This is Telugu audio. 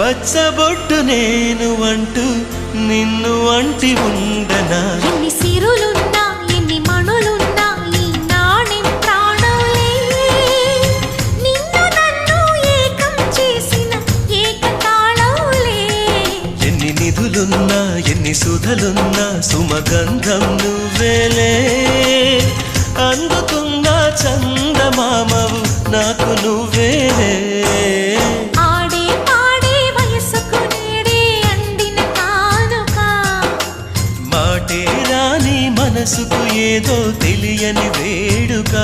పచ్చబొట్టు నేను అంటూ నిన్ను అంటి ఉండనా ఎన్ని సిరులున్నా ఎన్ని మణులున్నా ఈ నాణెం ప్రాణంలే నిన్ను నన్ను ఏకం చేసిన ఏకతాళంలే ఎన్ని నిధులున్నా ఎన్ని సుధలున్నా సుమగంధం నువ్వేలే అందుకున్న చందమామవు నాకు నువ్వేలే ఆడే పాడే వయసుకు నేడే అందిన కానుక మాటే రాని మనసుకు ఏదో తెలియని వేడుక